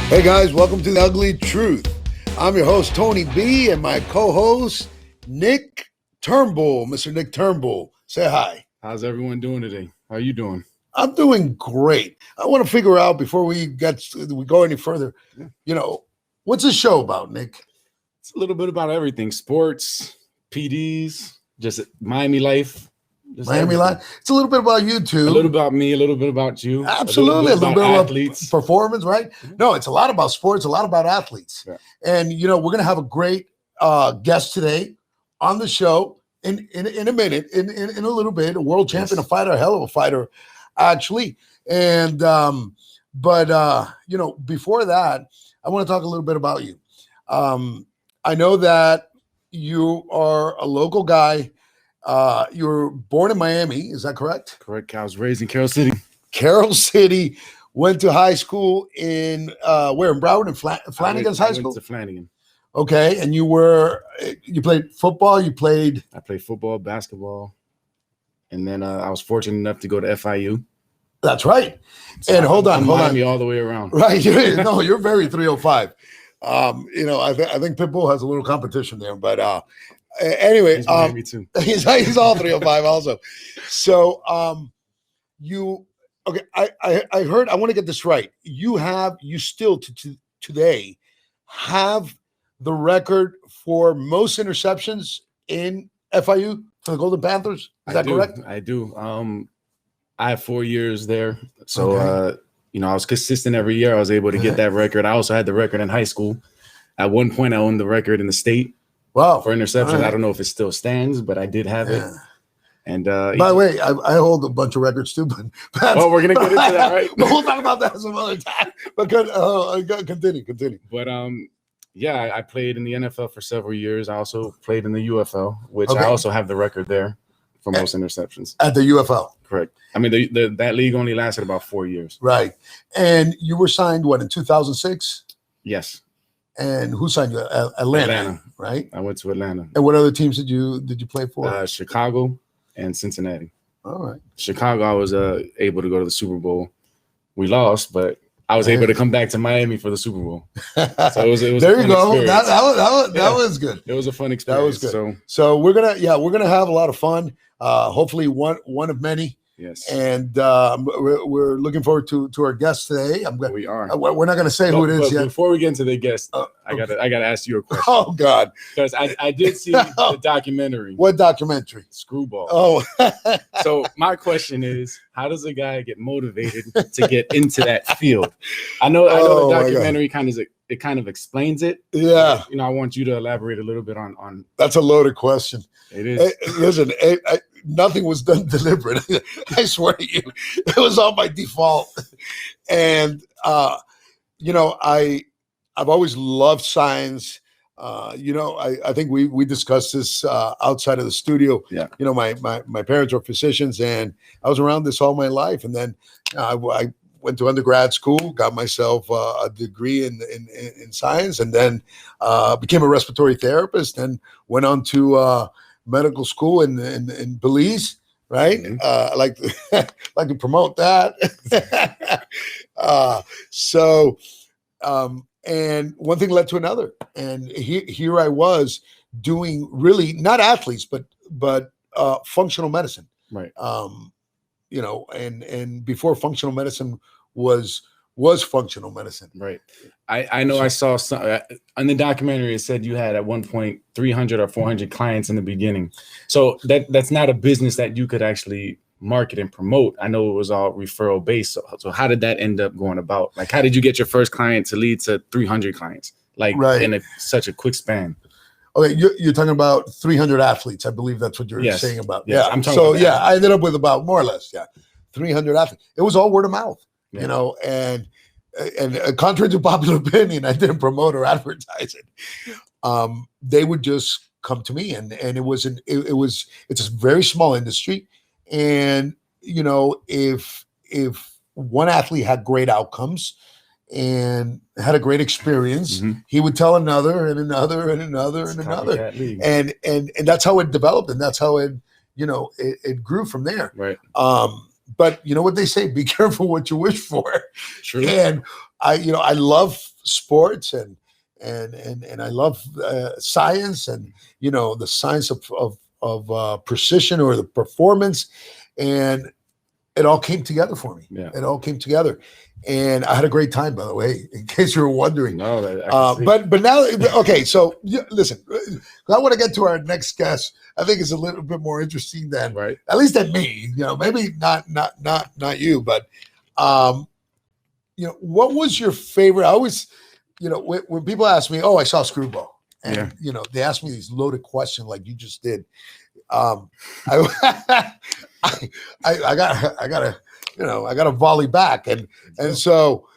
Hey guys, welcome to The Ugly Truth. I'm your host, Tony B, and my co-host, Nick Turnbull. Mr. Nick Turnbull, say hi. How's everyone doing today? How are you doing? I'm doing great. I want to figure out before we go any further, what's the show about, Nick? It's a little bit about everything. Sports, PDs, just Miami life. Miami life. It's a little bit about you too. A little about me, a little bit about you. Absolutely. A little bit about athletes. Performance, right? Mm-hmm. No, it's a lot about sports, a lot about athletes. Yeah. And, we're going to have a great guest today on the show in a minute, in a little bit, a world champion, yes. A fighter, a hell of a fighter, actually. And, before that, I want to talk a little bit about you. I know that you are a local guy. You were born in Miami, is that correct? Correct. I was raised in Carroll City. Carroll City. Went to high school in where? In Broward and Flanagan's High School? I went to Flanagan. Okay, and you played football? I played football, basketball, and then I was fortunate enough to go to FIU. That's right. So and hold on. Me all the way around. Right. No, you're very 305. I think Pitbull has a little competition there, but anyway, he's Miami too. He's all 305 also. So I heard, I want to get this right. You still today have the record for most interceptions in FIU for the Golden Panthers. Is that correct? I do. I have 4 years there. So, okay. I was consistent every year. I was able to get that record. I also had the record in high school. At one point, I owned the record in the state. Wow. For interceptions. Right. I don't know if it still stands, but I did have it. And by the way, I hold a bunch of records too, but we're gonna get into that, right? But we'll talk about that some other time. But continue. But I played in the NFL for several years. I also played in the UFL, which I also have the record there for most interceptions. At the UFL. Correct. I mean, that league only lasted about 4 years. Right. And you were signed, in 2006? Yes. And who signed you? Atlanta, right? I went to Atlanta. And what other teams did you play for? Chicago and Cincinnati. All right. Chicago, I was able to go to the Super Bowl. We lost, but I was able to come back to Miami for the Super Bowl. So it was there you go. That was good. It was a fun experience. That was good. So we're gonna have a lot of fun. Hopefully one of many. Yes. And we're looking forward to our guest today. We are. We're not going to say who it is yet. Before we get into the guest, I gotta ask you a question. Oh God! Because I did see the documentary. What documentary? Screwball. Oh. So my question is, how does a guy get motivated to get into that field? I know the documentary kind of explains it. Yeah. But, I want you to elaborate a little bit on. That's a loaded question. It is. Listen, nothing was done deliberate. I swear to you, it was all by default. And I've always loved science. I think we discussed this outside of the studio. Yeah. My parents were physicians, and I was around this all my life. And then I went to undergrad school, got myself a degree in science, and then became a respiratory therapist, and went on to medical school in Belize, right? Mm-hmm. I like to promote that. And one thing led to another, and here I was doing really not athletes, but functional medicine, right? And before functional medicine was functional medicine, right? I know. I saw some on the documentary. It said you had at one point 300 or 400 clients in the beginning. So that's not a business that you could actually market and promote. I know it was all referral based. So how did that end up going about? Like, how did you get your first client to lead to 300 clients? In such a quick span. Okay, you're talking about 300 athletes. I believe that's what you're saying about. Yes, yeah, I'm talking about I ended up with about more or less 300 athletes. It was all word of mouth. Yeah. And contrary to popular opinion, I didn't promote or advertise it. They would just come to me, and it's a very small industry, and if one athlete had great outcomes and had a great experience, mm-hmm. he would tell another and another and another and another, and that's how it developed, and that's how it grew from there. Right. But you know what they say, be careful what you wish for. True. And I love sports and I love science and the science of precision or the performance, and it all came together for me. Yeah. It all came together, and I had a great time. By the way, in case you were wondering. No, I can see. But now, okay. So listen, I want to get to our next guest. I think it's a little bit more interesting than, right, at least than me. Maybe not you, but what was your favorite? I always, when people ask me, "Oh, I saw Screwball," and they ask me these loaded questions like you just did. I gotta volley back, and so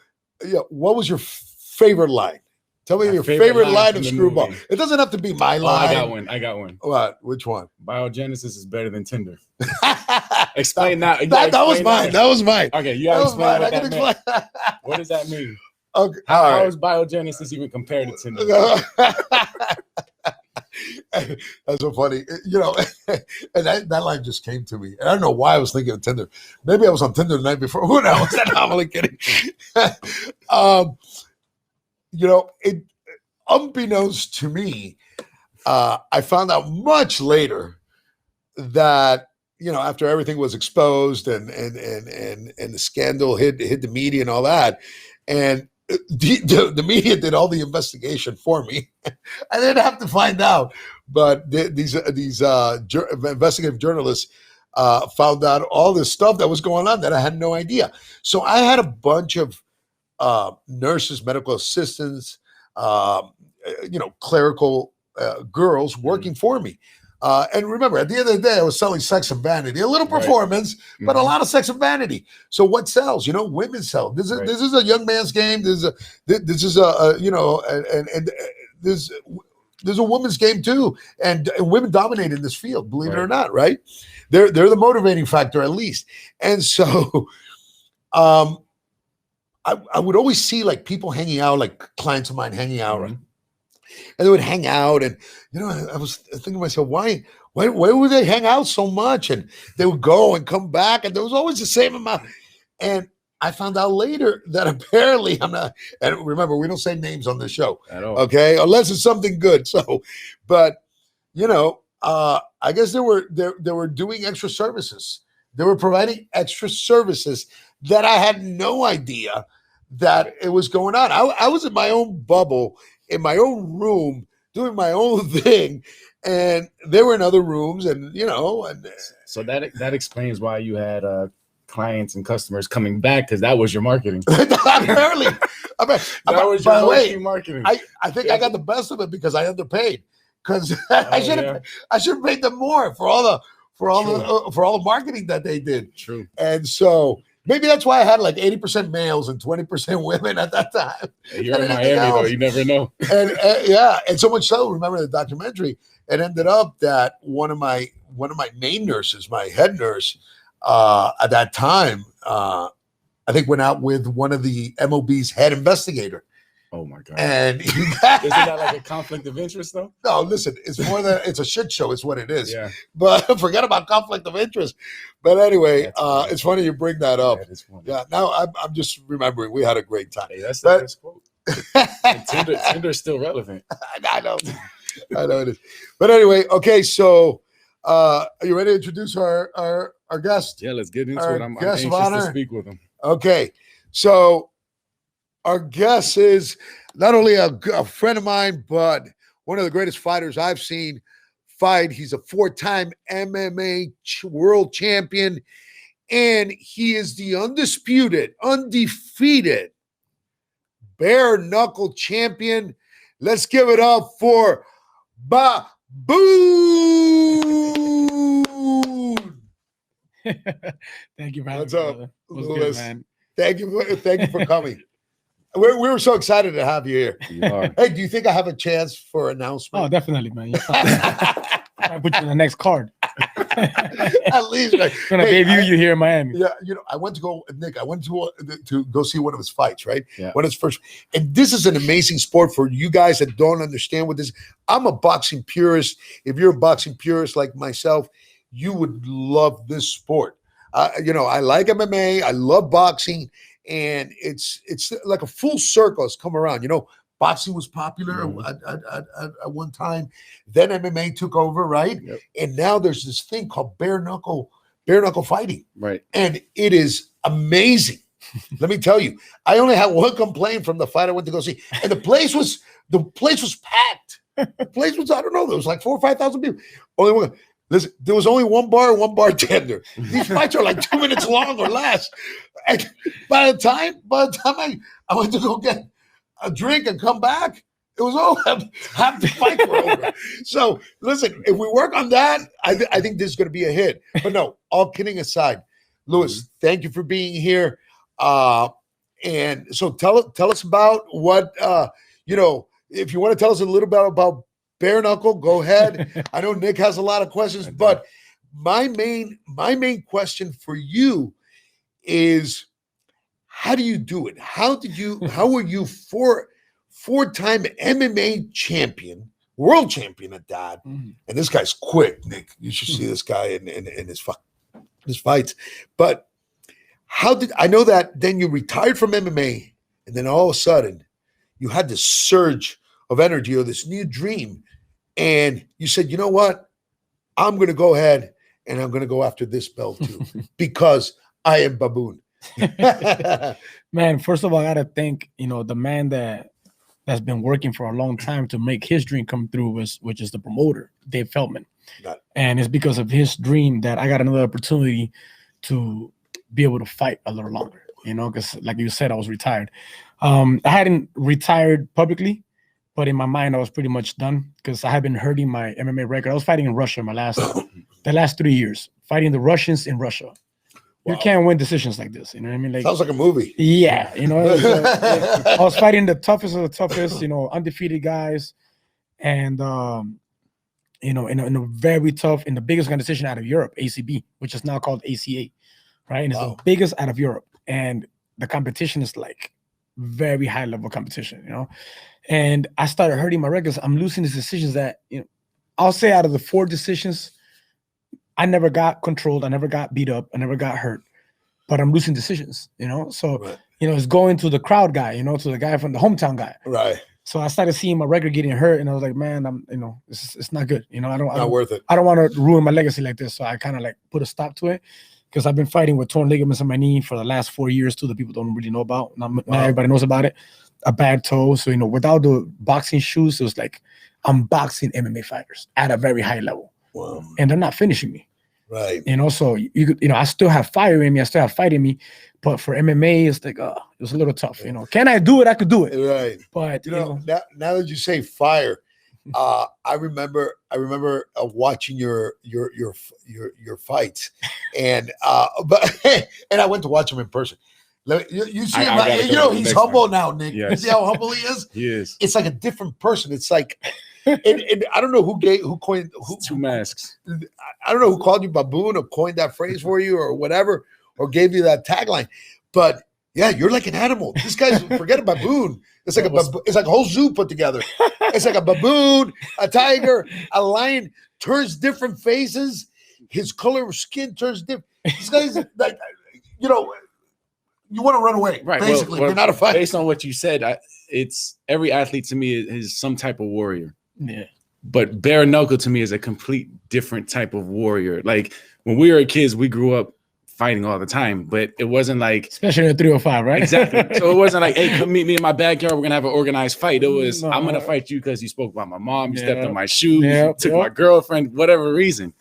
what was your favorite line? Tell me your favorite line of Screwball. Movie. It doesn't have to be my line. I got one. What? Which one? Biogenesis is better than Tinder. Explain that. That was mine. That was mine. Okay, you gotta explain what that meant. What does that mean? Okay. How is biogenesis even compared to Tinder? That's so funny. And that line just came to me. And I don't know why I was thinking of Tinder. Maybe I was on Tinder the night before. Who knows? I'm only kidding. It unbeknownst to me, I found out much later that after everything was exposed and the scandal hit the media and all that, and the media did all the investigation for me. I didn't have to find out, but these investigative journalists found out all this stuff that was going on that I had no idea. So I had a bunch of nurses, medical assistants, clerical girls working for me. And remember, at the end of the day, I was selling sex and vanity, a little performance, but a lot of sex and vanity. So what sells? Women sell. This is a young man's game. There's a woman's game too, and women dominate in this field. Believe it or not, right? They're the motivating factor at least. And so, I would always see like people hanging out, like clients of mine hanging out. Right? And they would hang out, and I was thinking to myself, why would they hang out so much? And they would go and come back, and there was always the same amount. And I found out later that apparently I'm not. And remember, we don't say names on the show at all, okay? Unless it's something good. So, but I guess they were doing extra services. They were providing extra services that I had no idea that it was going on. I was in my own bubble, in my own room, doing my own thing, and they were in other rooms, and so that explains why you had clients and customers coming back, because that was your marketing. Apparently, that was your marketing. I think I got the best of it because I underpaid, because I should have paid them more for all the marketing that they did. True. And so maybe that's why I had like 80% males and 20% women at that time. You're in Miami, though. You never know. And so much so, remember the documentary, it ended up that one of my main nurses, my head nurse, at that time, I think went out with one of the MOB's head investigator. Oh my God. And isn't that like a conflict of interest though? No, listen, it's more than it's a shit show, is what it is. Yeah. But forget about conflict of interest. But anyway, it's funny you bring that up. That is funny. Yeah. Now I'm just remembering we had a great time. Hey, that's the best quote. Tinder's still relevant. I know it is. But anyway, okay, so are you ready to introduce our guest? Yeah, let's get into it. I'm anxious to speak with him. Okay. So our guest is not only a friend of mine, but one of the greatest fighters I've seen fight. He's a 4-time MMA world champion, and he is the undefeated bare-knuckle champion. Let's give it up for Baboon. Thank you, man. What's up, Louis? Good, man. Thank you for coming. We were so excited to have you here. You are. Hey, do you think I have a chance for announcement? Oh, definitely, man. I put you on the next card. At least, like, Gonna debut you here in Miami. Yeah, I went to go see one of his fights, right? Yeah. One of his first, and this is an amazing sport for you guys that don't understand what this. I'm a boxing purist. If you're a boxing purist like myself, you would love this sport. I like MMA. I love boxing, and it's like a full circle has come around. You know, boxing was popular at one time. Then MMA took over, right? Yep. And now there's this thing called bare knuckle fighting, Right. and it is amazing. Let me tell you, I only had one complaint from the fight I went to go see, and the place was packed. The place was, I don't know, there was like 4,000 or 5,000 people. Only one. Listen, there was only one bar, one bartender. These fights are like 2 minutes long or less. And by the time I went to go get a drink and come back, it was all half the fights were over. So listen, if we work on that, I think this is going to be a hit. But no, all kidding aside, Louis, thank you for being here. And so tell us about what if you want to tell us a little bit about bare knuckle, go ahead. I know Nick has a lot of questions, but my main question for you is, how do you do it? How were you four-time MMA champion, world champion at that? And this guy's quick, Nick. You should see this guy in his fights. But I know that then you retired from MMA, and then all of a sudden you had this surge of energy or this new dream, and you said, you know what? I'm going to go ahead and I'm going to go after this belt too, because I am Baboon. Man, first of all, I got to thank, the man that's been working for a long time to make his dream come through, which is the promoter, Dave Feldman. And it's because of his dream that I got another opportunity to be able to fight a little longer, because like you said, I was retired. I hadn't retired publicly, but in my mind, I was pretty much done because I had been hurting my MMA record. I was fighting in Russia the last 3 years, fighting the Russians in Russia. Wow. You can't win decisions like this. You know what I mean? Like, sounds like a movie. Yeah. I was fighting the toughest of the toughest, undefeated guys. And, in a very tough, in the biggest competition out of Europe, ACB, which is now called ACA, right? And it's the biggest out of Europe. And the competition is like very high level competition, And I started hurting my records. I'm losing these decisions that, I'll say out of the 4 decisions, I never got controlled. I never got beat up. I never got hurt, but I'm losing decisions, So, right. It's going to the crowd guy, to the guy from the hometown guy. Right. So I started seeing my record getting hurt, and I was like, man, it's not good. Not worth it. I don't want to ruin my legacy like this. So I kind of like put a stop to it, because I've been fighting with torn ligaments in my knee for the last 4 years too, that people don't really know about. Not everybody knows about it. A bad toe. So, without the boxing shoes, it was like I'm boxing MMA fighters at a very high level. Wow. And they're not finishing me. Right. So I still have fire in me. I still have fight in me. But for MMA, it's like, it was a little tough. Can I do it? I could do it. Right. But now that you say fire, I remember watching your fights, and and I went to watch him in person. You see him, he's humble now, Nick. Yes. You see how humble he is? He is. It's like a different person. It's like, and I don't know who coined 2 masks. I don't know who called you Baboon or coined that phrase for you or whatever, or gave you that tagline, but yeah, you're like an animal. This guy's, forget a baboon. It's like it's like a whole zoo put together. It's like a baboon, a tiger, a lion, turns different faces. His color of skin turns different. This guy's like, you want to run away, right? Basically, you're not a fighter. Based on what you said, it's every athlete to me is some type of warrior. Yeah. But bare knuckle to me is a complete different type of warrior. Like when we were kids, we grew up fighting all the time, but it wasn't like, especially in 305, right? Exactly. So it wasn't like, hey, come meet me in my backyard, we're gonna have an organized fight. It was, I'm gonna fight you because you spoke about my mom, you stepped on my shoe, you took my girlfriend, whatever reason.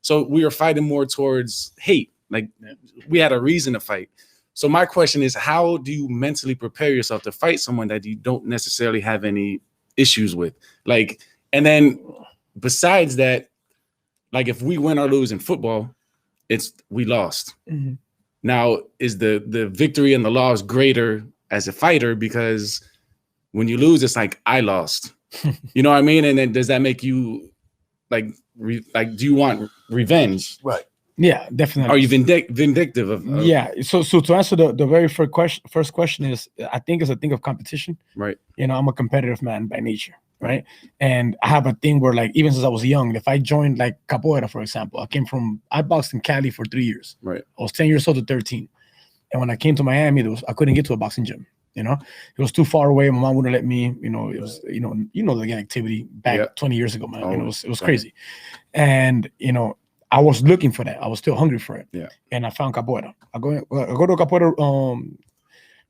So we were fighting more towards hate. Like we had a reason to fight. So my question is, how do you mentally prepare yourself to fight someone that you don't necessarily have any issues with? Like, and then besides that, like if we win or lose in football, we lost. Mm-hmm. Now, is the victory and the loss greater as a fighter? Because when you lose, it's like I lost. You know what I mean? And then does that make you like do you want revenge? Right. Yeah, definitely. Are you vindictive of yeah. So to answer the very first question is, I think it's a thing of competition. Right. I'm a competitive man by nature. Right. And I have a thing where, like, even since I was young, if I joined like capoeira, for example, I boxed in Cali for 3 years. Right. I was 10 years old to 13. And when I came to Miami, I couldn't get to a boxing gym. You know, it was too far away. My mom wouldn't let me. You know, it was the activity back 20 years ago, man. It was crazy. And I was looking for that. I was still hungry for it. Yeah. And I found capoeira. I go to a capoeira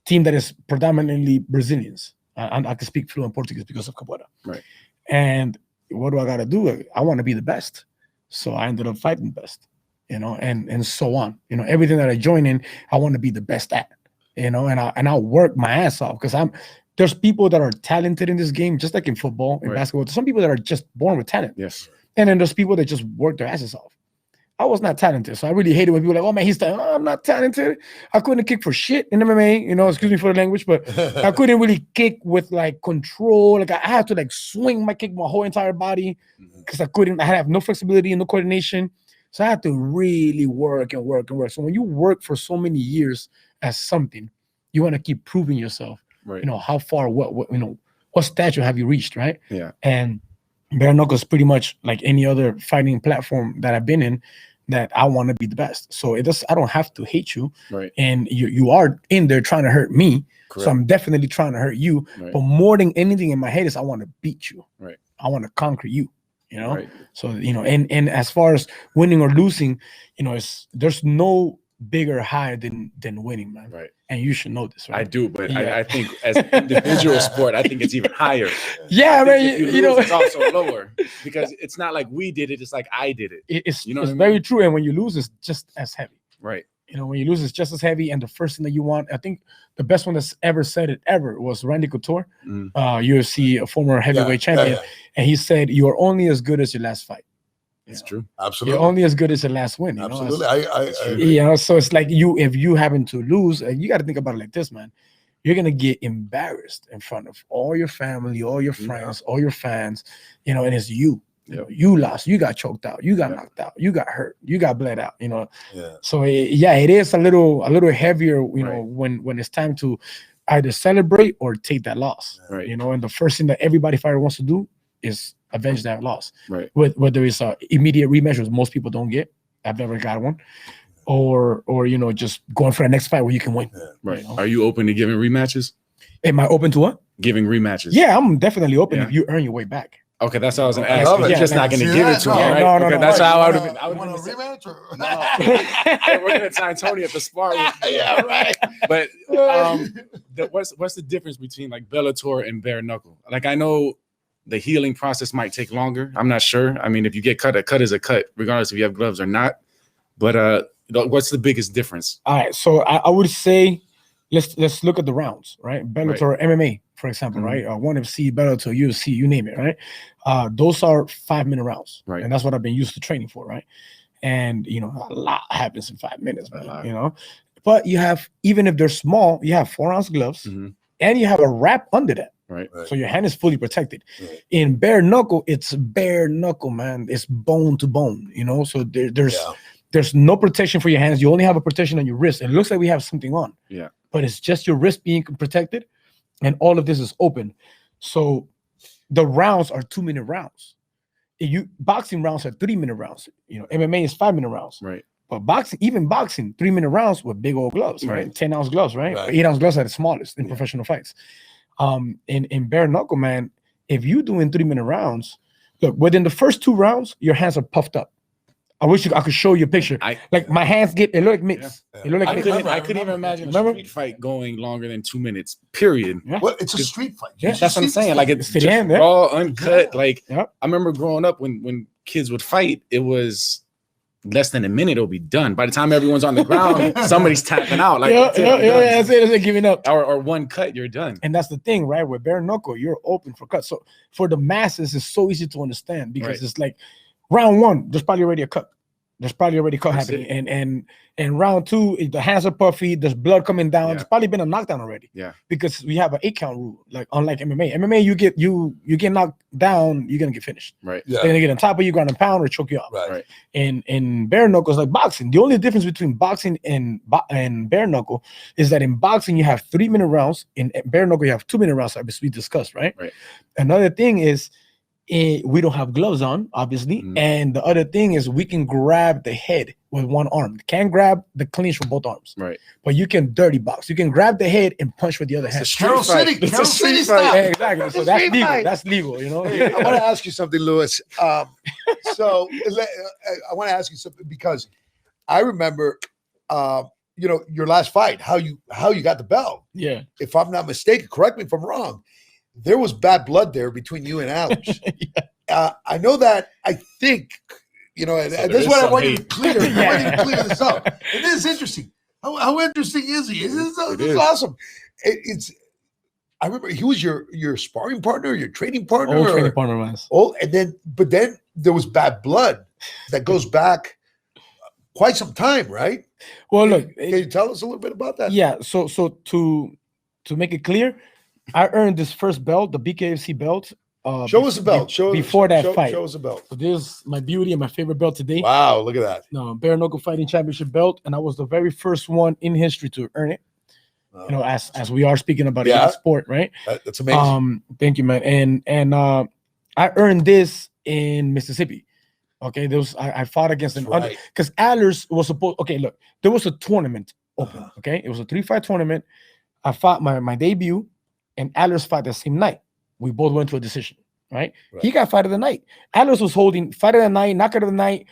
team that is predominantly Brazilians. I can speak fluent Portuguese because of capoeira. Right. And what do I got to do? I want to be the best. So I ended up fighting best, and so on. Everything that I join in, I want to be the best at, and I work my ass off because there's people that are talented in this game, just like in football and basketball. There's some people that are just born with talent. Yes. And then there's people that just work their asses off. I was not talented, so I really hated when people were like, "Oh man, he's talented." I'm not talented. I couldn't kick for shit in MMA. Excuse me for the language, but I couldn't really kick with like control. Like I had to like swing my kick my whole entire body because I have no flexibility and no coordination. So I had to really work and work and work. So when you work for so many years as something, you want to keep proving yourself. Right. How far, what stature have you reached, right? Yeah. And Bareknuckle is pretty much like any other fighting platform that I've been in, that I want to be the best. So I don't have to hate you. Right. And you are in there trying to hurt me. Correct. So I'm definitely trying to hurt you. Right. But more than anything in my head is I want to beat you. Right. I want to conquer you. Right. So and as far as winning or losing, there's no bigger high than winning, man. Right. And you should know this, right? I do, but I think as an individual sport, I think it's even higher. Yeah, man. It's also lower because it's not like we did it. It's like I did it. It's very true. And when you lose, it's just as heavy. Right. When you lose, it's just as heavy. And the first thing that you want, I think the best one that's ever said it ever was Randy Couture, UFC, a former heavyweight champion. Yeah. And he said, "You are only as good as your last fight." It's true. Absolutely. You're only as good as your last win. Absolutely. I So it's like if you happen to lose, you got to think about it like this, man. You're gonna get embarrassed in front of all your family, all your friends, all your fans, and it's you. You lost, you got choked out, you got knocked out, you got hurt, you got bled out, So it is a little heavier, when it's time to either celebrate or take that loss. Right. And the first thing that everybody fighter wants to do is avenge that loss. Right. Whether it's immediate rematch, which most people don't get. I've never got one. Or just going for the next fight where you can win. Yeah. Right. Are you open to giving rematches? Am I open to what? Giving rematches. Yeah, I'm definitely open if you earn your way back. Okay, that's what I was going to ask. You're just not going to give it to him, right? No, okay, that's how I would have been. I want a rematch or no? We're going to sign Tony at the spar. Yeah, right. But what's the difference between like Bellator and Bareknuckle? Like I know the healing process might take longer. I'm not sure. I mean, if you get cut, a cut is a cut, regardless if you have gloves or not. But what's the biggest difference? All right, so I would say let's look at the rounds, right? Bellator, MMA, for example, right? ONE FC, Bellator, UFC, you name it, right? Those are 5-minute rounds, right? And that's what I've been used to training for, right? And a lot happens in 5 minutes, man. But you have, even if they're small, you have 4-ounce gloves, and you have a wrap under that. Right. So your hand is fully protected. Right. In Bareknuckle, it's bare knuckle, man. It's bone to bone, So there's no protection for your hands. You only have a protection on your wrist. It looks like we have something on. Yeah. But it's just your wrist being protected, and all of this is open. So the rounds are 2-minute rounds. Boxing rounds are 3-minute rounds. MMA is 5-minute rounds. Right. But boxing, 3-minute rounds with big old gloves, right? 10-ounce gloves, right? 8-ounce gloves are the smallest in professional fights. In Bareknuckle, man, if you're doing 3-minute rounds, look, within the first 2 rounds, your hands are puffed up. I wish I could show you a picture. My hands it look like mitts. Yeah. It look like I couldn't even imagine a street fight going longer than 2 minutes, period. Yeah. Well, it's a street fight. Yeah, that's what I'm saying. Like it's the just end, raw, uncut. Like I remember growing up when kids would fight, it was less than a minute, it'll be done. By the time everyone's on the ground, somebody's tapping out. Like that's it, giving up. Or one cut, you're done. And that's the thing, right? With Bareknuckle, you're open for cuts. So for the masses, it's so easy to understand because it's like round 1, there's probably already a cut. There's probably already cut happening. And round 2, the hands are puffy, there's blood coming down. There's probably been a knockdown already. Yeah. Because we have an 8-count rule, like unlike MMA. MMA, you get knocked down, you're gonna get finished. Right. Yeah. They're gonna get on top of you, ground and pound, or choke you out. Right. In Bareknuckle, it's like boxing. The only difference between boxing and Bareknuckle is that in boxing you have 3-minute rounds. In Bareknuckle, you have 2-minute rounds, as we discussed, right? Right. Another thing is we don't have gloves on, obviously. And the other thing is we can grab the head with one arm. Can't grab the clinch with both arms. Right. But you can dirty box. You can grab the head and punch with the other hand. Carol City. It's Carol a street City fight. style. Yeah, exactly. So It's that's street legal. fight. That's legal, you know. Hey, I want to ask you something, Louis. I want to ask you something because I remember, your last fight, how you got the belt. Yeah. If I'm not mistaken, correct me if I'm wrong. There was bad blood there between you and Alex. I know that. I think and this is what I want you to clear. I want you to clear this up. It is interesting. How interesting is he? This is awesome. I remember he was your sparring partner, your training partner. Old training partner was. But then there was bad blood that goes back quite some time, right? Well, look. Can you tell us a little bit about that? Yeah. So to make it clear, I earned this first belt, the BKFC belt. Show us the belt. Before that fight. Show us the belt. So this is my beauty and my favorite belt today. Wow, look at that. No, Bareknuckle Fighting Championship belt, and I was the very first one in history to earn it. As we are speaking about it sport, right? That's amazing. Thank you, man. And I earned this in Mississippi. Okay, I fought against an under because Adler's was supposed. Okay, look, there was a tournament open. Okay, it was a 3-fight tournament. I fought my debut, and Adler's fought the same night. We both went to a decision, right? He got fight of the night. Adler's was holding fight of the night, knockout of the night,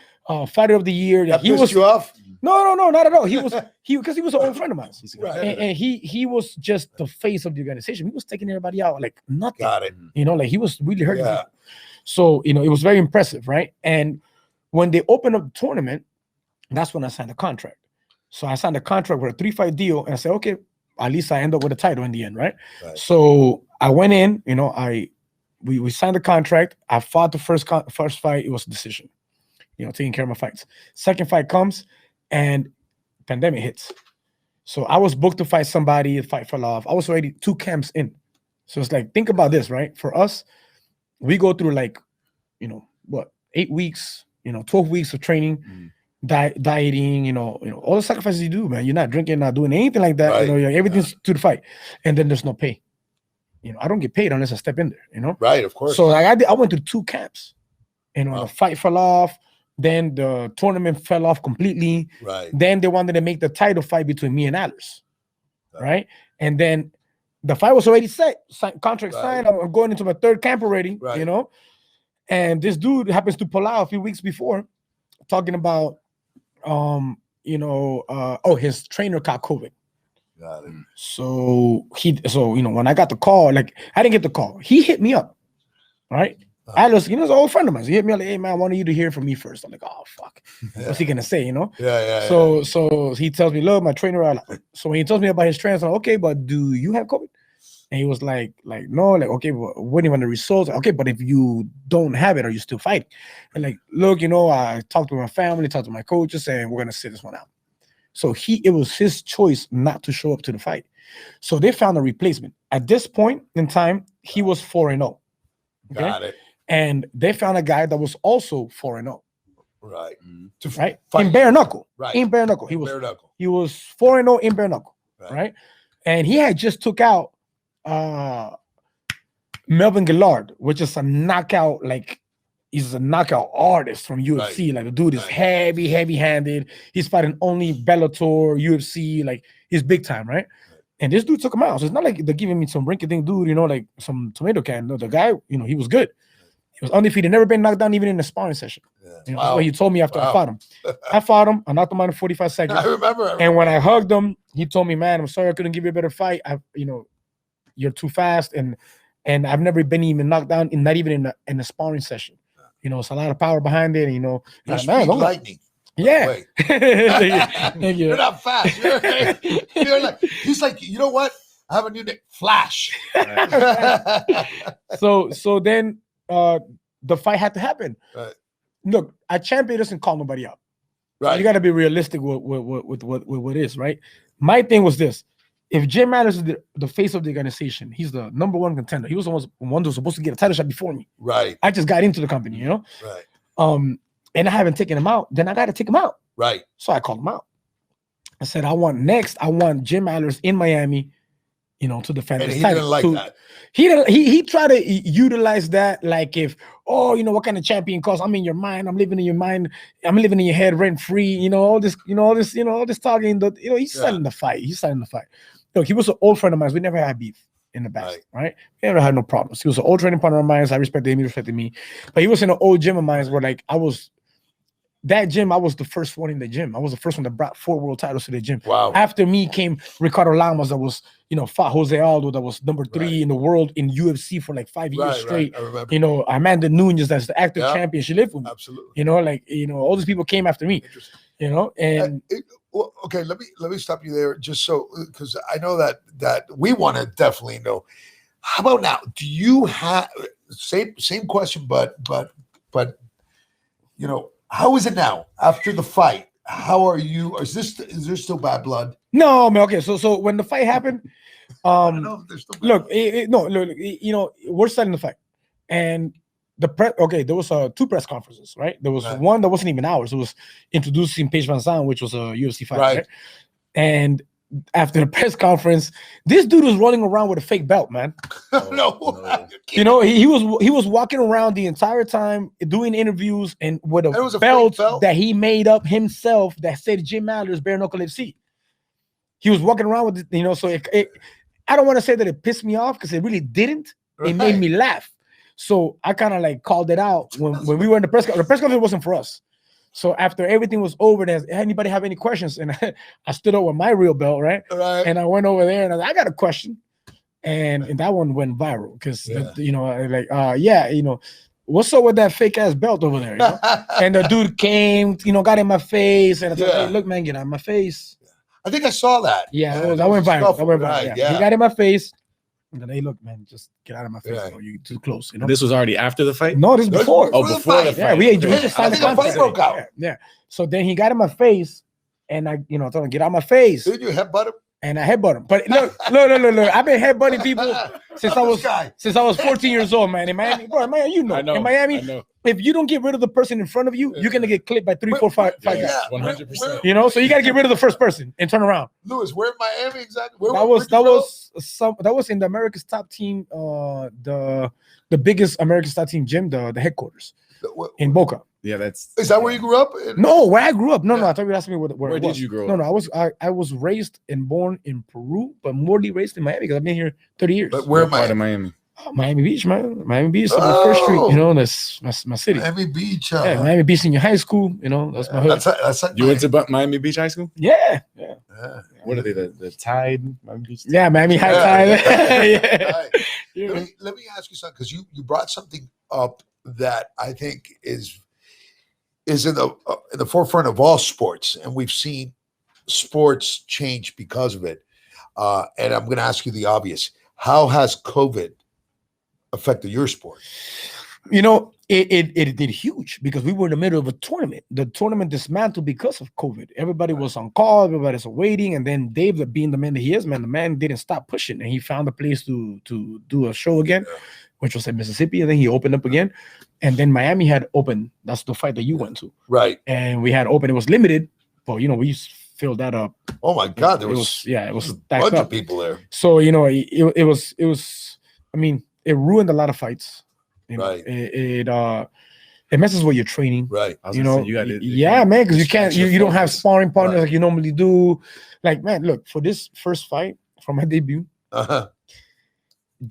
fighter of the year. That pissed you off? No, not at all. He was because he was an old friend of mine. Right. And he was just the face of the organization. He was taking everybody out like nothing. Got it. Like he was really hurting people. So it was very impressive, right? And when they opened up the tournament, that's when I signed the contract. So I signed a contract with a 3-fight deal, and I said, okay, at least I end up with a title in the end, right? So I went in, we signed the contract. I fought the first fight. It was a decision, taking care of my fights. Second fight comes, and pandemic hits. So I was booked to fight somebody. The fight fell off. I was already 2 camps in. So it's like, think about this, right? For us, we go through 8 weeks, 12 weeks of training. Dieting, all the sacrifices you do, man. You're not drinking, not doing anything like that. Right. Everything's to the fight, and then there's no pay. I don't get paid unless I step in there. Right, of course. So I went to 2 camps. The fight fell off. Then the tournament fell off completely. Right. Then they wanted to make the title fight between me and Adler's. Right. And then the fight was already set. Contract signed. I'm going into my 3rd camp already. Right. And this dude happens to pull out a few weeks before, talking about. His trainer caught COVID. Got it. So when I got the call, I didn't get the call. He hit me up, right? Atlas, he's an old friend of mine. So he hit me up, hey man, I wanted you to hear from me first. I'm like, oh fuck, what's he gonna say? So he tells me, look, my trainer. So when he tells me about his trainer, I'm like, okay, but do you have COVID? And he was like no, okay, but waiting on the results. Okay, but if you don't have it, are you still fighting? And look, I talked to my family, talked to my coaches, and we're gonna sit this one out. So it was his choice not to show up to the fight. So they found a replacement. At this point in time, he was 4-0. Okay? Got it. And they found a guy that was also 4-0. Right. Right. In Bareknuckle. Right. In Bareknuckle. He was 4-0 in Bareknuckle. Right. And he had just took out Melvin Gillard, which is a knockout, he's a knockout artist from UFC. The dude is heavy-handed. He's fighting only Bellator, UFC, he's big time, right? And this dude took him out. So it's not like they're giving me some rinky-dink dude, some tomato can. No, the guy, he was good. He was undefeated, never been knocked down even in a sparring session. That's what he told me after I fought him. I knocked him out in 45 seconds. I remember. And when I hugged him, he told me, man, I'm sorry I couldn't give you a better fight. You're too fast, and I've never been even knocked down, not even in a sparring session. It's a lot of power behind it. You're lightning. Yeah. You're not fast. He's like, you know what? I have a new name, Flash. So then the fight had to happen. Right. Look, a champion doesn't call nobody out. Right. So you got to be realistic with what is, right? My thing was this. If Jim Adams is the face of the organization, he's the number 1 contender. He was the one who was supposed to get a title shot before me. Right. I just got into the company, Right. And I haven't taken him out. Then I got to take him out. Right. So I called him out. I said, I want Jim Adams in Miami, to defend and his he title. didn't like that. He tried to utilize that, if oh, you know, what kind of champion costs? I'm in your mind. I'm living in your mind. I'm living in your head rent free. You know, all this talking. He's selling the fight. He's selling the fight. Look, he was an old friend of mine. We never had beef in the past, right? We never had no problems. He was an old training partner of mine. I respected him. He respected me. But he was in an old gym of mine where, like, I was the first one in the gym. I was the first one that brought 4 world titles to the gym. Wow. After me came Ricardo Lamas, that was, fought Jose Aldo, that was number 3 in the world in UFC for like 5 years straight. I remember. Amanda Nunes, that's the active champion. She lived with me. Absolutely. All these people came after me. And well, okay, let me stop you there, just so, because I know that we want to definitely know. How about now? Do you have same question, but how is it now after the fight? How are you? Is there still bad blood? No, man. Okay, so when the fight happened, I don't know if there's still look, we're starting the fight, and there was 2 press conferences, right? There was one that wasn't even ours. It was introducing Paige Van Zandt, which was a UFC fight, right? And after the press conference, this dude was running around with a fake belt, man. No. He was walking around the entire time doing interviews and with a belt that he made up himself that said Jim Adler's Bareknuckle FC. He was walking around with it, so I don't want to say that it pissed me off, because it really didn't. It made me laugh. So I kind of like called it out when we were in the press conference. The press conference wasn't for us. So after everything was over, anybody have any questions? And I stood up with my real belt, right? And I went over there and I was like, I got a question. And that one went viral because, what's up with that fake ass belt over there? And the dude came, got in my face. And I said, hey, look, man, get out of my face. I think I saw that. Yeah, that went viral. Right, He got in my face. And then, hey, look, man, just get out of my face. Bro. You're too close. This was already after the fight? No, this is before. Oh, before the fight. Yeah, we just signed the contract. Fight broke out. Yeah. So then he got in my face, and I, told him, get out of my face. Did you headbutt him? And I headbutt him. But look. I've been headbutting people since I was 14 years old, man. In Miami, bro, in Miami, in Miami, if you don't get rid of the person in front of you, you're gonna get clipped by 3, 4, 5 guys. 100%. So you gotta get rid of the first person and turn around. Lewis, where in Miami exactly? That was in the America's Top Team, the biggest America's Top Team gym, the headquarters in Boca. Yeah, is that where you grew up? No, where I grew up. No, I thought you were asking me where did you grow up? No, I was raised and born in Peru, but morely raised in Miami because I've been here 30 years. But where part of Miami? Miami Beach, man. Miami Beach, on the First Street. That's my city. Miami Beach. Yeah, Miami Beach Senior High School. That's my hood. That's you went to Miami Beach High School? Yeah. What are they? The Tide? Miami Beach? Yeah, Miami High Tide. Let me ask you something, because you brought something up that I think is in the forefront of all sports, and we've seen sports change because of it. And I'm going to ask you the obvious: how has COVID affected your sport? It did huge, because we were in the middle of a tournament. The tournament dismantled because of COVID. Everybody was on call, everybody's waiting, and then Dave, being the man that he is, man, the man didn't stop pushing, and he found a place to do a show again, which was in Mississippi, and then he opened up again, and then Miami had opened. That's the fight that you went to, right? And we had open. It was limited, but we filled that up. Oh my God, it was a bunch of people there. So it was. I mean, it ruined a lot of fights. Right. It messes with your training. Right. Man, because you don't have sparring partners like you normally do. Like, man, look, for this first fight, for my debut,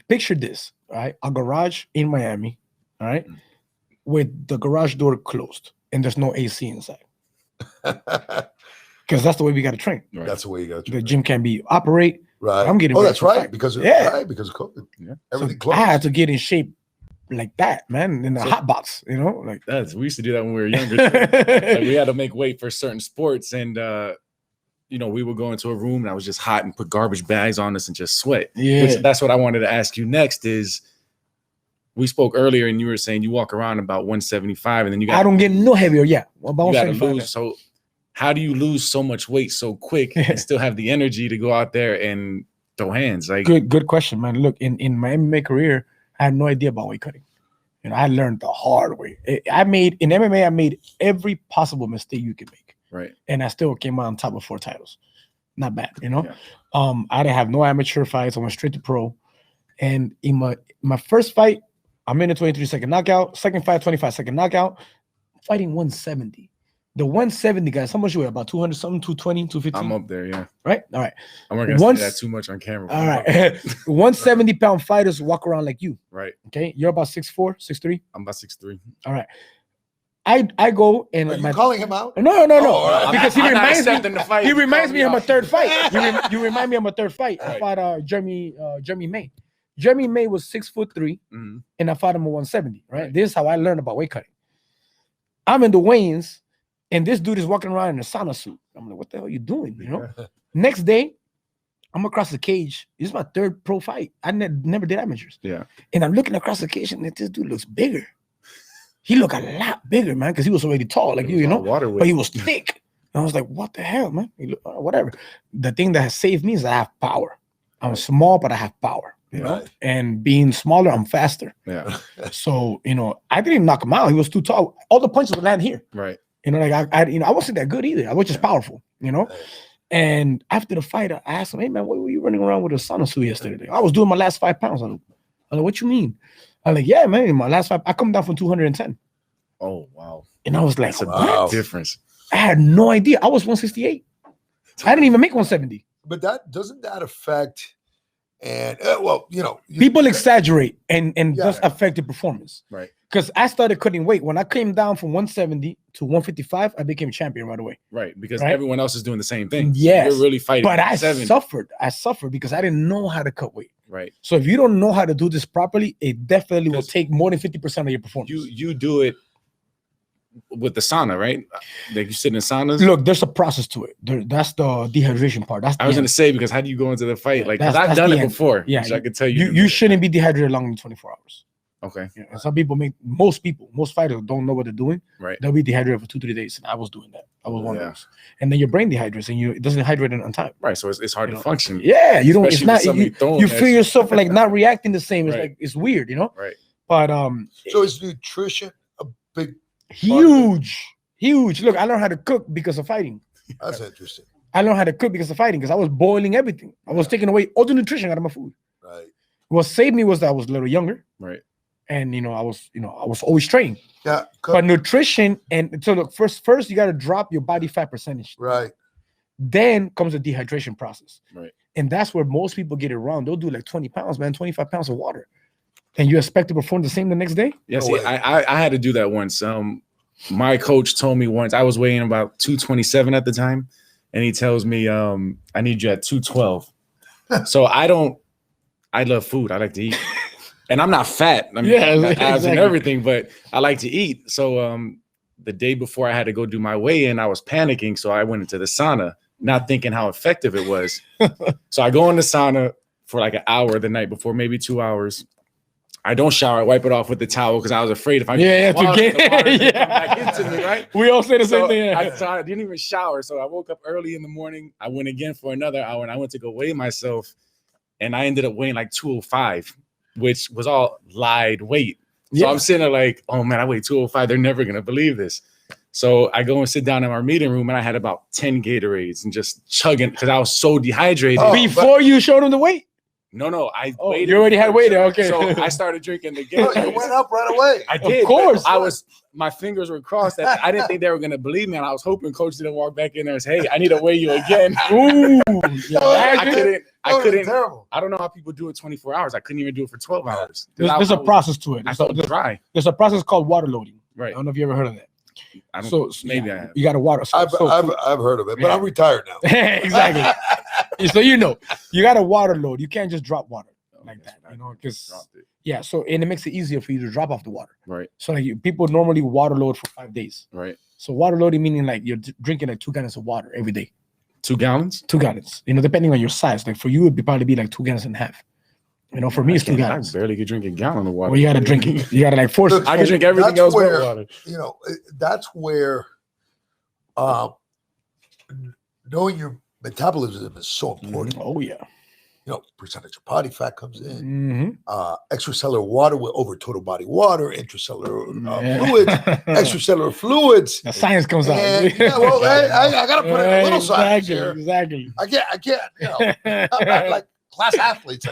picture this, right? A garage in Miami, all right, with the garage door closed and there's no AC inside. Because that's the way we got to train. Right. That's the way you got to train. The gym can be operate. Right. I'm getting that's right. Because of COVID. Yeah. Everything closed. I had to get in shape like that, man, in the hot box, like we used to do that when we were younger. Like, we had to make weight for certain sports, and we would go into a room and I was just hot and put garbage bags on us and just sweat. Yeah, that's what I wanted to ask you next. Is we spoke earlier and you were saying you walk around about 175, and then I don't get no heavier. Yeah, about 175. So how do you lose so much weight so quick and still have the energy to go out there and throw hands? Like, good question, man. Look, in my MMA career, I had no idea about weight cutting. I learned the hard way. In MMA, I made every possible mistake you can make. Right. And I still came out on top of 4 titles. Not bad, Yeah. I didn't have no amateur fights. I went straight to pro. And in my first fight, I'm in a 23-second knockout. Second fight, 25-second knockout. Fighting 170. The 170 guys, how much you weigh? About 200 something, 220, 250? I'm up there, yeah. Right? All right. I'm not going to say that too much on camera. All right. 170-pound fighters walk around like you. Right. Okay. You're about 6'4", 6'3"? I'm about 6'3". All right. I go and Are you calling him out? No. right. Because he reminds me. The fight. He reminds me of my third fight. You remind me of my third fight. Right. I fought Jeremy May. Jeremy May was 6'3", and I fought him at 170. Right. This is how I learned about weight cutting. I'm in the weigh-ins, and this dude is walking around in a sauna suit. I'm like, what the hell are you doing? You know. Next day, I'm across the cage. This is my third pro fight. I never did amateurs. Yeah. And I'm looking across the cage, and this dude looks bigger. He looked a lot bigger, man, because he was already tall, like you know. But he was thick. And I was like, what the hell, man? Whatever. The thing that has saved me is I have power. I'm small, but I have power. You know, and being smaller, I'm faster. Yeah. So, you know, I didn't knock him out. He was too tall. All the punches would land here. Right. You know, like I wasn't that good either. I was just powerful, you know. And after the fight, I asked him, hey man, what were you running around with a sauna suit yesterday? I was doing my last 5 pounds. I'm like, what you mean? I'm like, yeah, man, in my last 5, I come down from 210. Oh, wow. And I was like, that's a big difference. I had no idea. I was 168. I didn't even make 170. But doesn't that affect? And well, you know, people exaggerate and does affect the performance. Right. Because I started cutting weight. When I came down from 170 to 155, I became champion right away. Right. Because everyone else is doing the same thing. Yes. You're really fighting. But I suffered. I suffered because I didn't know how to cut weight. Right. So if you don't know how to do this properly, it definitely will take more than 50% of your performance. You do it with the sauna, right? Like you sit in saunas. Look, there's a process to it. That's the dehydration part. I was going to say, because how do you go into the fight? Like, because I've done it before. Yeah, I can tell you. You shouldn't be dehydrated longer than 24 hours. Okay. Yeah, and some people most fighters don't know what they're doing. Right. They'll be dehydrated for 2-3 days. And I was doing that. I was one of those. And then your brain dehydrates and it doesn't hydrate on time. Right. So it's hard to function. Yeah. You don't. It's not. You feel yourself like not reacting the same. It's like it's weird, you know. Right. But so is nutrition a big huge? Look, I learned how to cook because of fighting. That's interesting. I learned how to cook because of fighting because I was boiling everything. I was taking away all the nutrition out of my food. Right. What saved me was that I was a little younger. Right. And I was always trained. Yeah. But nutrition so look, first you got to drop your body fat percentage. Right. Then comes the dehydration process. Right. And that's where most people get it wrong. They'll do like 20 pounds, man, 25 pounds of water. And you expect to perform the same the next day? Yeah, see, I had to do that once. My coach told me once, I was weighing about 227 at the time, and he tells me, I need you at 212. So I love food. I like to eat. And I'm not fat. I mean, I got abs and everything, but I like to eat. So the day before I had to go do my weigh-in, I was panicking. So I went into the sauna, not thinking how effective it was. So I go in the sauna for like an hour the night before, maybe 2 hours. I don't shower. I wipe it off with the towel because I was afraid if I back into me, right? We all say the same thing. So I didn't even shower. So I woke up early in the morning. I went again for another hour, and I went to go weigh myself, and I ended up weighing like 205, which was all lied weight. So I'm sitting there like, oh man, I weigh 205. They're never gonna believe this. So I go and sit down in our meeting room, and I had about 10 Gatorades and just chugging because I was so dehydrated. Before you showed them the weight? No, I waited. You already had waited, okay. So I started drinking the Gatorade. You went up right away. I did. Of course. My fingers were crossed. I didn't think they were going to believe me, and I was hoping coach didn't walk back in there and say, hey, I need to weigh you again. Ooh. I couldn't. Terrible. I don't know how people do it 24 hours. I couldn't even do it for 12 hours. There's a process to it. I felt dry. There's a process called water loading. Right. I don't know if you ever heard of that. Maybe I have. You got to water. I've heard of it, but I'm retired now. Exactly. So you got to water load. You can't just drop water like that, because so and it makes it easier for you to drop off the water. Right. So like people normally water load for 5 days. Right. So water loading meaning like you're drinking like 2 gallons of water every day. 2 gallons? 2 gallons. Depending on your size. Like for you, it'd probably be like 2 gallons and a half. For me, it's 2 gallons. I barely could drink a gallon of water. Well, you got to drink it. You got to like force it. I can drink everything else but water. That's where knowing your metabolism is so important. Oh, yeah. Percentage of body fat comes in. Extracellular water over total body water, intracellular fluids, extracellular fluids. The science comes out. I got to put in a little science here. Exactly. I can't. I'm not like class athletes.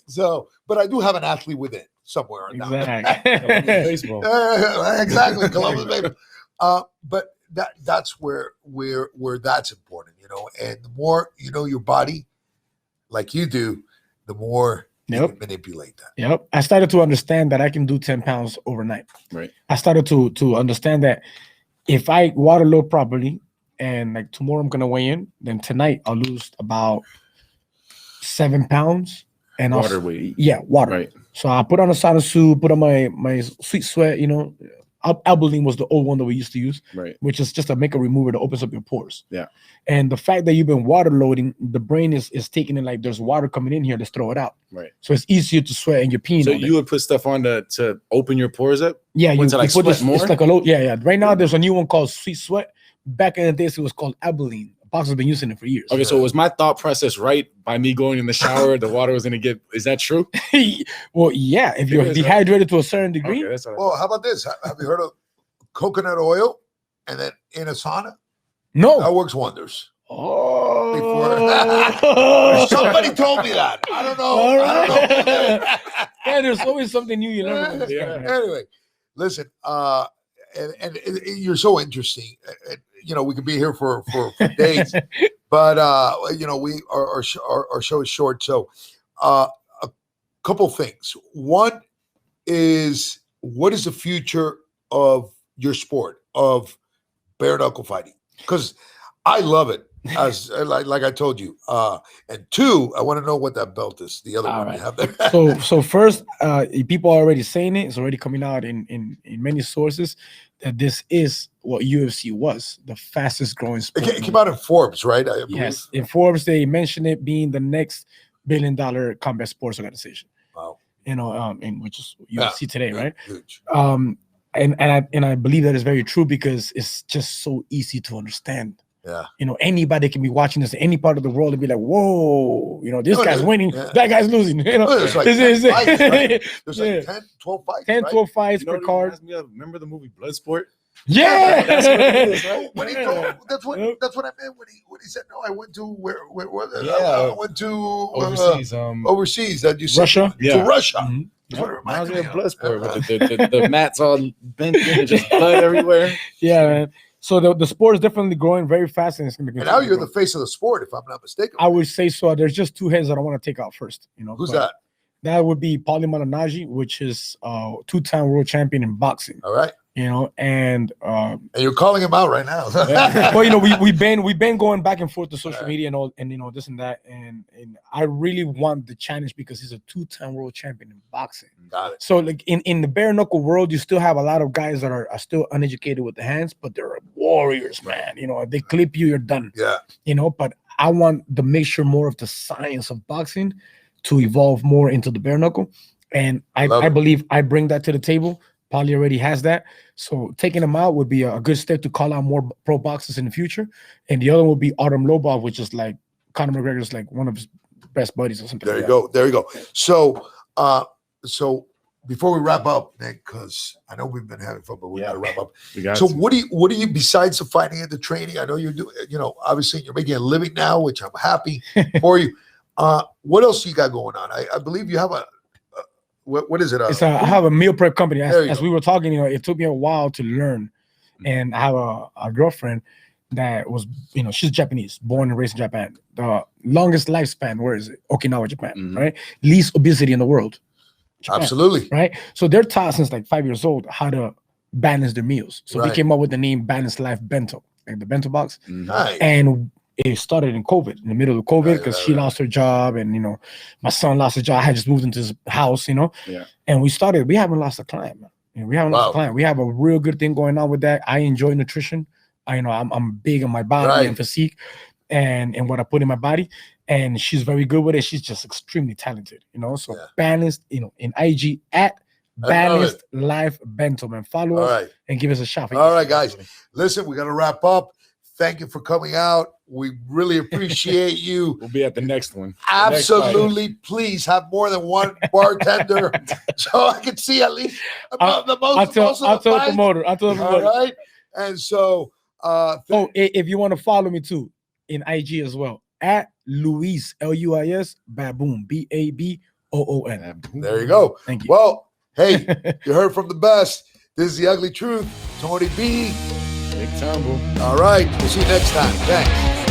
So, but I do have an athlete within somewhere. Exactly. Baseball. Exactly, Columbus baseball. But that's where that's important, And the more you know your body, like you do, the more you can manipulate that. Yep. I started to understand that I can do 10 pounds overnight. Right. I started to understand that if I water load properly, and like tomorrow I'm gonna weigh in, then tonight I'll lose about 7 pounds. And water weight. Yeah, water. Right. So I put on a sauna suit, put on my sweet sweat, Albolene was the old one that we used to use, right? Which is just a makeup remover that opens up your pores. Yeah. And the fact that you've been water loading, the brain is taking it like there's water coming in here, let's throw it out. Right. So it's easier to sweat and you're peeing. So you would put stuff on to open your pores up? Yeah, you like put this more? It's like a low, yeah. Right now there's a new one called Sweet Sweat. Back in the days it was called Albolene. Bosch has been using it for years. Okay, so was my thought process right by me going in the shower? The water was going to get. Is that true? Well, yeah. If you're dehydrated to a certain degree. Okay, that's well, how about this? Have you heard of coconut oil and then in a sauna? No, that works wonders. Oh, somebody told me that. I don't know. All right. I don't know. Yeah, there's always something new you learn. Anyway, listen. And you're so interesting. We could be here for days, but our show is short. So, a couple things. One is, what is the future of your sport of bare knuckle fighting? Because I love it. As like I told you. And two, I want to know what that belt is. The other one you have there. So first, people are already saying it. It's already coming out in many sources that this is what UFC was, the fastest growing sport. It came out in Forbes, right? Yes, in Forbes they mentioned it being the next $1 billion combat sports organization. Wow. In which is UFC today, right? Huge. And I believe that is very true because it's just so easy to understand. Yeah. Anybody can be watching this in any part of the world and be like, whoa, this guy's winning, that guy's losing. There's like 10 fights, right? There's like 10, 12 fights. 10, 12 fights per card. Remember the movie Bloodsport? Yeah. That's what it is, right? That's what I meant when he said, no, I went to I went to overseas. That you said Russia? To Russia. Mm-hmm. That's what it reminds me of Bloodsport. With the mats all bent in and just blood everywhere. Yeah, man. So the sport is definitely growing very fast, and it's going to continue. And now you're the face of the sport, if I'm not mistaken. I would say so. There's just two heads that I want to take out first. Who's that? That would be Palomino, which is a 2-time world champion in boxing. All right. And you're calling him out right now. Well, we've been going back and forth to social media and all, and this and that, and I really want the challenge because he's a 2-time world champion in boxing. Got it. So like in the bare knuckle world, you still have a lot of guys that are still uneducated with the hands, but they're warriors, man. If they clip you, you're done. Yeah. But I want to make sure more of the science of boxing to evolve more into the bare knuckle, and I believe I bring that to the table. Paulie already has that. So taking him out would be a good step to call out more pro boxers in the future. And the other one would be Artem Lobov, which is like Conor McGregor's like one of his best buddies or something. There you go. So before we wrap up, Nick, because I know we've been having fun, but we got to wrap up. What do you besides the fighting and the training? I know you're doing, obviously you're making a living now, which I'm happy for you. What else you got going on? I believe you have what is it? I have a meal prep company. As we were talking, it took me a while to learn. And I have a girlfriend that was, she's Japanese, born and raised in Japan. The longest lifespan, where is it? Okinawa, Japan, right? Least obesity in the world. Japan, absolutely. Right? So they're taught since like 5 years old how to balance their meals. So we came up with the name Balanced Life Bento, like the bento box. Nice. And it started in COVID, in the middle of COVID, because she lost her job, and my son lost his job. I had just moved into his house, and we haven't lost a client, man. We haven't lost a client. We have a real good thing going on with that. I enjoy nutrition. I'm big on my body and physique, and what I put in my body. And she's very good with it. She's just extremely talented, So balanced, in IG at Balanced Life Bento, man. Follow us and give us a shot. All right, guys. Listen, we got to wrap up. Thank you for coming out. We really appreciate you. We'll be at the next one. Absolutely. Please have more than one bartender so I can see at least the most. I'll tell the promoter. All right. And so, if you want to follow me too in IG as well, at Luis, Luis Baboon, OON. There you go. Thank you. Well, hey, you heard from the best. This is The Ugly Truth. Tony B. Big Turnbull. All right. We'll see you next time. Thanks.